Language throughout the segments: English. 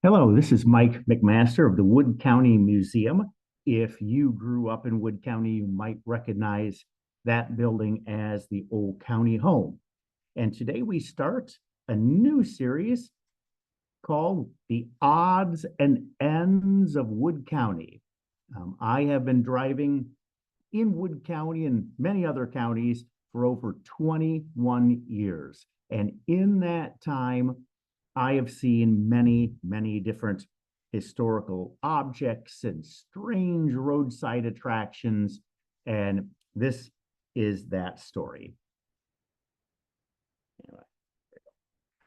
Hello, this is Mike McMaster of the Wood County Museum. If you grew up in Wood County, you might recognize that building as the Old County Home. And today we start a new series called The Odds and Ends of Wood County. I have been driving in Wood County and many other counties for over 21 years. And in that time, I have seen many different historical objects and strange roadside attractions. And this is that story.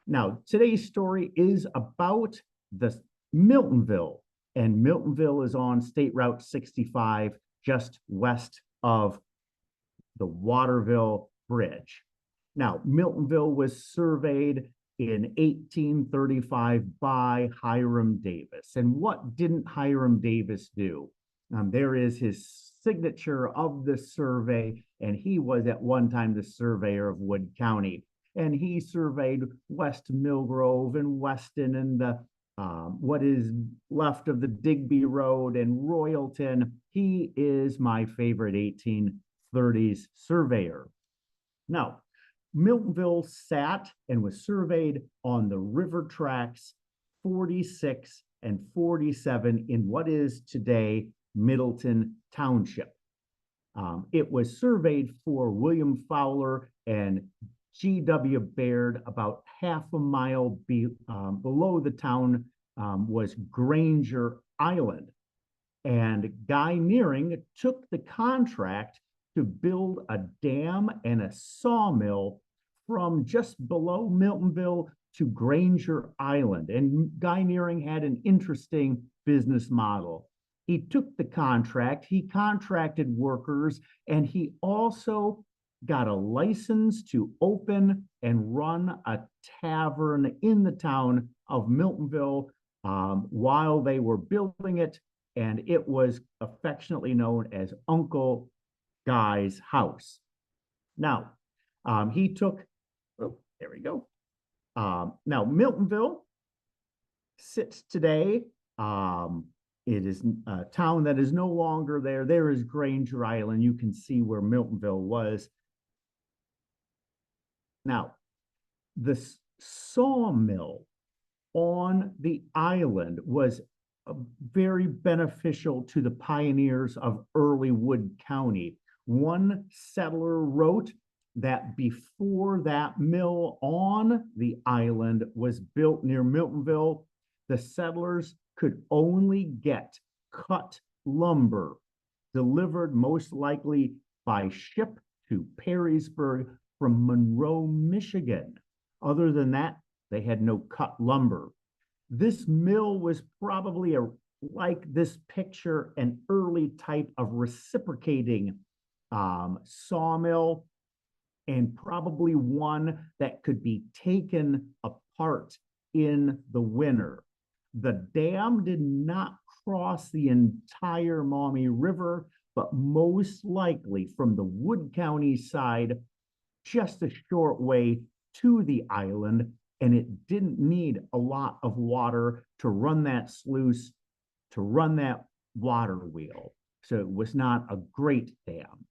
Now, today's story is about the Miltonville, and Miltonville is on State Route 65, just west of the Waterville Bridge. Now, Miltonville was surveyed in 1835 by Hiram Davis. And what didn't Hiram Davis do? There is his signature of the survey, and he was at one time the surveyor of Wood County. And he surveyed West Millgrove and Weston and the what is left of the Digby Road and Royalton. He is my favorite 1830s surveyor. Now, Miltonville sat and was surveyed on the river tracks 46 and 47 in what is today Middleton Township. It was surveyed for William Fowler and G.W. Baird. About half a mile below the town was Granger Island. And Guy Nearing took the contract to build a dam and a sawmill from just below Miltonville to Granger Island. And Guy Nearing had an interesting business model. He took the contract, he contracted workers, and he also got a license to open and run a tavern in the town of Miltonville while they were building it. And it was affectionately known as Uncle Guy's house. Now, he took, oh, there we go. Now, Miltonville sits today. It is a town that is no longer there. There is Granger Island. You can see where Miltonville was. Now, the sawmill on the island was very beneficial to the pioneers of early Wood County. One settler wrote that before that mill on the island was built near Miltonville, the settlers could only get cut lumber delivered most likely by ship to Perrysburg from Monroe, Michigan. Other than that, they had no cut lumber. This mill was probably like this picture, an early type of reciprocating sawmill, and probably one that could be taken apart in the winter. The dam did not cross the entire Maumee River, but most likely from the Wood County side, just a short way to the island, and it didn't need a lot of water to run that sluice, to run that water wheel. So it was not a great dam.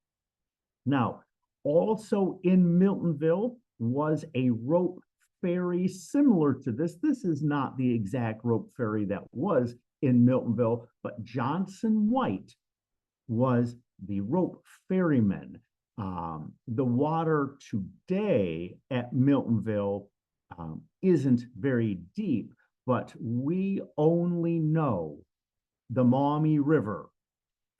Now, also in Miltonville was a rope ferry similar to this. This is not the exact rope ferry that was in Miltonville, but Johnson White was the rope ferryman. The water today at Miltonville isn't very deep, but we only know the Maumee River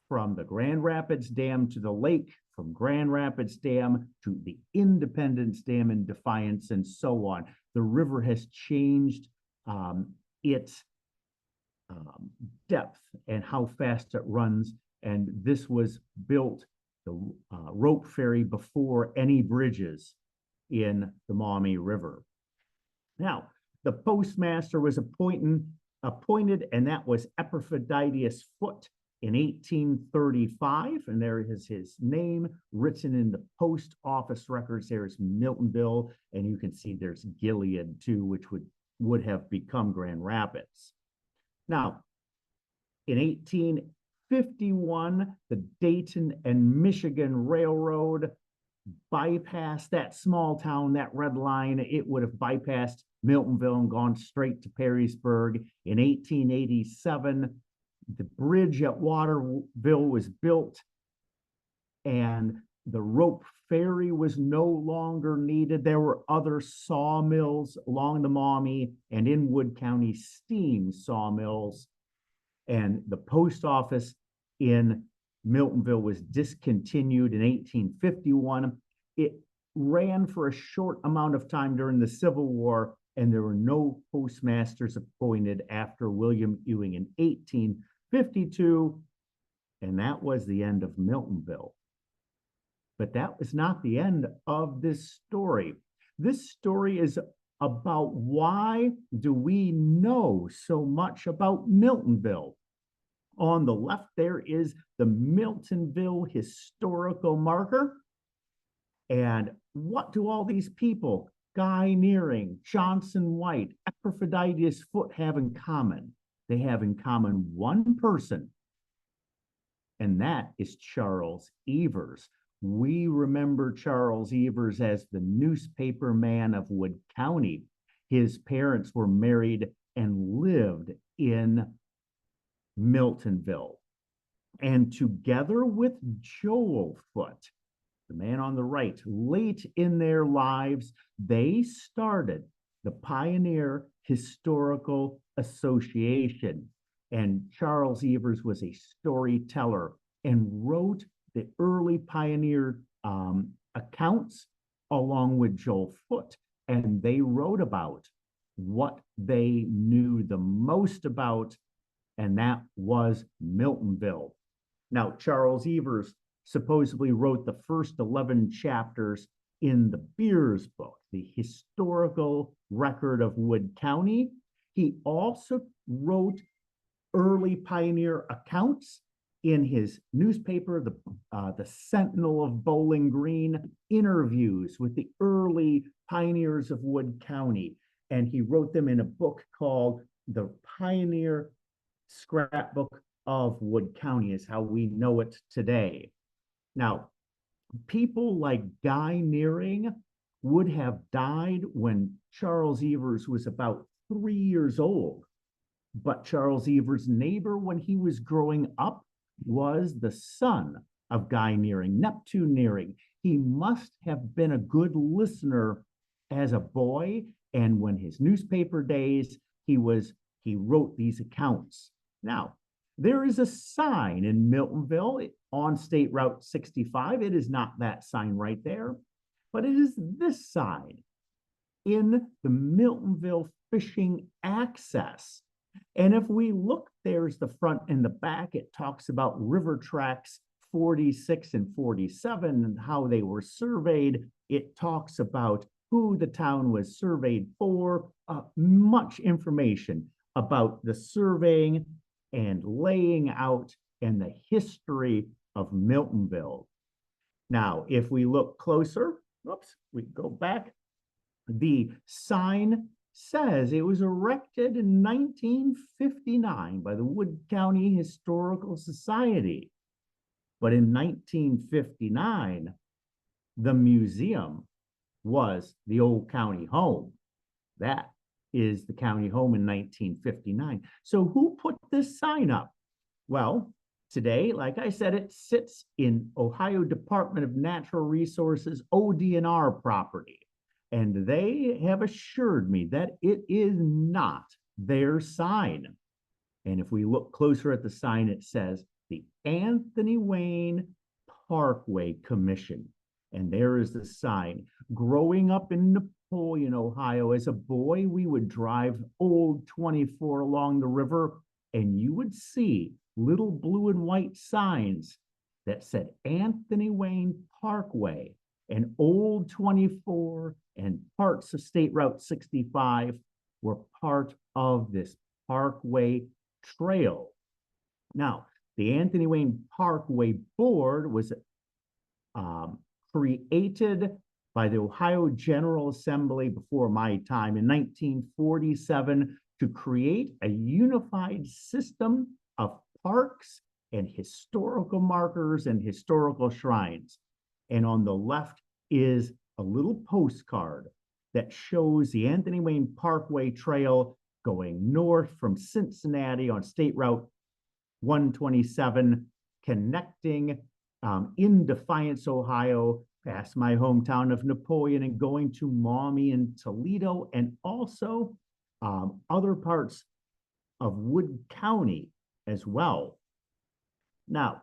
from the Grand Rapids Dam to the lake, from Grand Rapids Dam to the Independence Dam in Defiance, and so on. The river has changed its depth and how fast it runs, and this was built, the rope ferry, before any bridges in the Maumee River. Now, the postmaster was appointed, and that was Epaphroditus Foote in 1835, and there is his name written in the post office records. There's Miltonville, and you can see there's Gilead too, which would have become Grand Rapids. Now, in 1851, the Dayton and Michigan Railroad bypassed that small town, that red line. It would have bypassed Miltonville and gone straight to Perrysburg. In 1887, the bridge at Waterville was built, and the rope ferry was no longer needed. There were other sawmills along the Maumee and in Wood County, steam sawmills, and the post office in Miltonville was discontinued in 1851. It ran for a short amount of time during the Civil War, and there were no postmasters appointed after William Ewing in 1852, and that was the end of Miltonville. But that was not the end of this story. This story is about why do we know so much about Miltonville. On the left, there is the Miltonville historical marker. And what do all these people, Guy Nearing, Johnson White, Epaphroditus Foote, have in common? They have in common one person, and that is Charles Evers. We remember Charles Evers as the newspaper man of Wood County. His parents were married and lived in Miltonville. And together with Joel Foote, the man on the right, late in their lives, they started the Pioneer Historical Association. And Charles Evers was a storyteller and wrote the early pioneer accounts along with Joel Foote. And they wrote about what they knew the most about, and that was Miltonville. Now, Charles Evers supposedly wrote the first 11 chapters in the Beers book, the historical record of Wood County. He also wrote early pioneer accounts in his newspaper, the Sentinel of Bowling Green, interviews with the early pioneers of Wood County. And he wrote them in a book called The Pioneer Scrapbook of Wood County, is how we know it today. Now, people like Guy Nearing would have died when Charles Evers was about 3 years old. But Charles Evers' neighbor when he was growing up was the son of Guy Nearing, Neptune Nearing. He must have been a good listener as a boy, and when his newspaper days, he wrote these accounts. Now, there is a sign in Miltonville on State Route 65. It is not that sign right there, but it is this sign in the Miltonville Fishing Access. And if we look, there's the front and the back. It talks about river tracks 46 and 47 and how they were surveyed. It talks about who the town was surveyed for, much information about the surveying and laying out and the history of Miltonville. Now, if we look closer, we go back. The sign says it was erected in 1959 by the Wood County Historical Society. But in 1959, the museum was the old county home. That is the county home in 1959. So who put this sign up? Well, today, like I said, it sits in Ohio Department of Natural Resources ODNR property. And they have assured me that it is not their sign. And if we look closer at the sign, it says the Anthony Wayne Parkway Commission. And there is the sign. Growing up in Napoleon, Ohio, as a boy, we would drive Old 24 along the river, and you would see little blue and white signs that said Anthony Wayne Parkway, and Old 24 and parts of State Route 65 were part of this Parkway Trail. Now, the Anthony Wayne Parkway Board was created by the Ohio General Assembly before my time in 1947 to create a unified system of parks and historical markers and historical shrines. And on the left is a little postcard that shows the Anthony Wayne Parkway Trail going north from Cincinnati on State Route 127, connecting in Defiance, Ohio, past my hometown of Napoleon and going to Maumee and Toledo, and also other parts of Wood County as well. Now,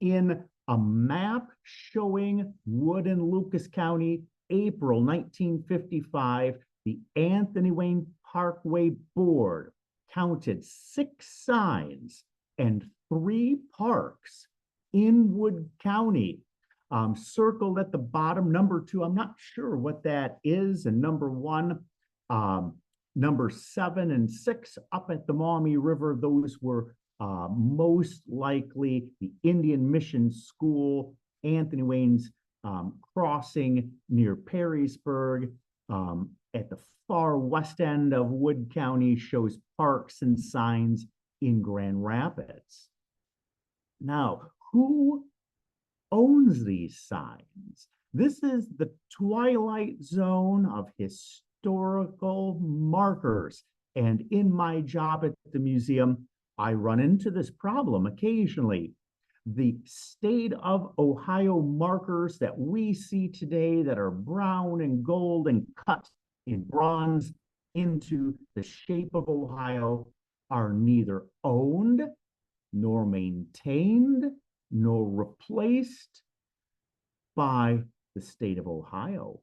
in a map showing Wood and Lucas County, April 1955, the Anthony Wayne Parkway Board counted 6 signs and 3 parks in Wood County. Circled at the bottom, number 2, I'm not sure what that is, and number 1, number 7 and 6 up at the Maumee River, those were most likely the Indian Mission School, Anthony Wayne's crossing near Perrysburg. At the far west end of Wood County shows parks and signs in Grand Rapids. Now, who owns these signs? This is the twilight zone of historical markers. And in my job at the museum, I run into this problem occasionally. The state of Ohio markers that we see today that are brown and gold and cut in bronze into the shape of Ohio are neither owned nor maintained nor replaced by the state of Ohio.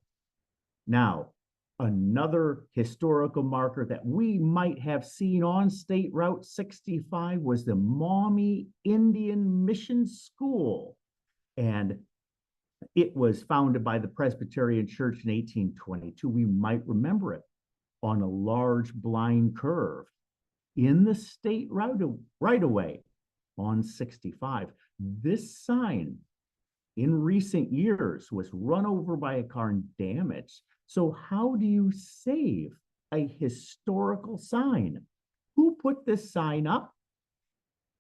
Now, another historical marker that we might have seen on State Route 65 was the Maumee Indian Mission School. And it was founded by the Presbyterian Church in 1822. We might remember it on a large blind curve in the state right-of-way on 65. This sign in recent years was run over by a car and damaged. So how do you save a historical sign? Who put this sign up?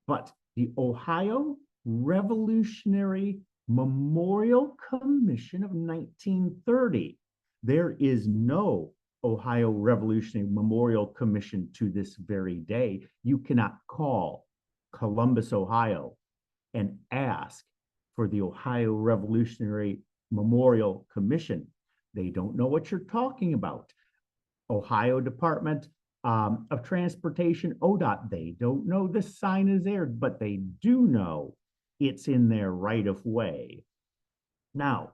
But the Ohio Revolutionary Memorial Commission of 1930. There is no Ohio Revolutionary Memorial Commission to this very day. You cannot call Columbus, Ohio, and ask for the Ohio Revolutionary Memorial Commission. They don't know what you're talking about. Ohio Department of Transportation, ODOT, they don't know this sign is there, but they do know it's in their right of way. Now,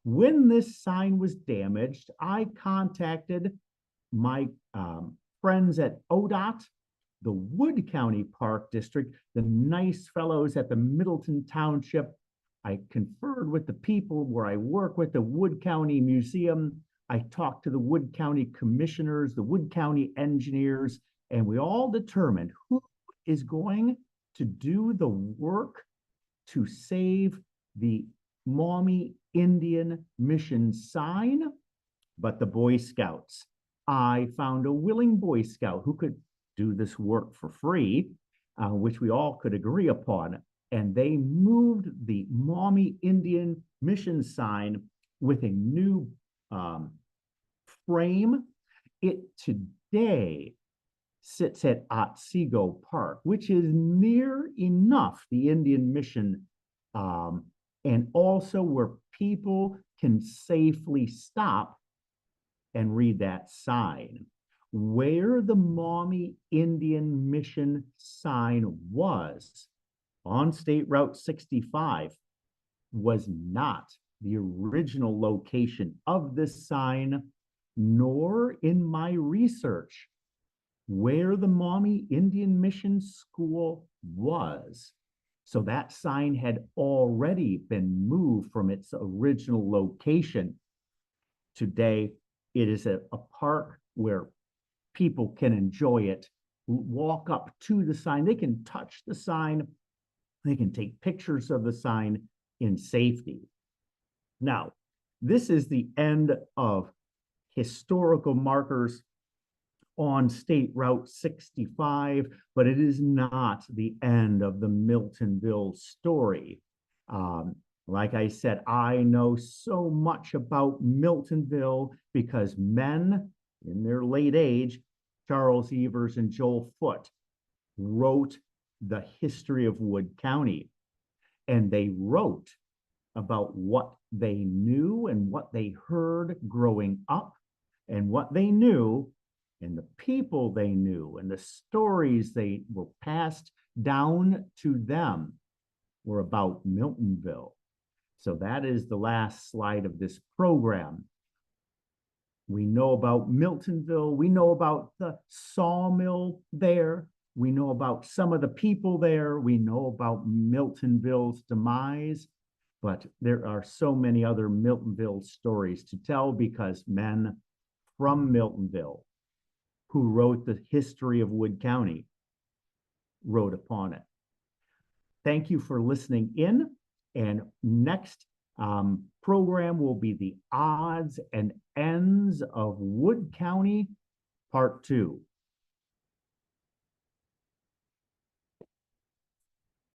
when this sign was damaged, I contacted my friends at ODOT, the Wood County Park District, the nice fellows at the Middleton Township. I conferred with the people where I work with the Wood County Museum. I talked to the Wood County commissioners, the Wood County engineers, and we all determined who is going to do the work to save the Maumee Indian Mission sign, but the Boy Scouts. I found a willing Boy Scout who could do this work for free, which we all could agree upon. And they moved the Maumee Indian Mission sign with a new frame. It today sits at Otsego Park, which is near enough the Indian Mission, and also where people can safely stop and read that sign. Where the Maumee Indian Mission sign was on State Route 65 was not the original location of this sign, nor in my research where the Maumee Indian Mission School was. So that sign had already been moved from its original location. Today, it is a park where people can enjoy it, walk up to the sign, they can touch the sign, they can take pictures of the sign in safety. Now, this is the end of historical markers on State Route 65, but it is not the end of the Miltonville story. Like I said, I know so much about Miltonville because men in their late age, Charles Evers and Joel Foote, wrote the history of Wood County. And they wrote about what they knew and what they heard growing up and what they knew and the people they knew and the stories they were passed down to them were about Miltonville. So that is the last slide of this program. We know about Miltonville. We know about the sawmill there. We know about some of the people there. We know about Miltonville's demise, but there are so many other Miltonville stories to tell because men from Miltonville who wrote the history of Wood County wrote upon it. Thank you for listening in. And next program will be the odds and ends of Wood County, Part 2.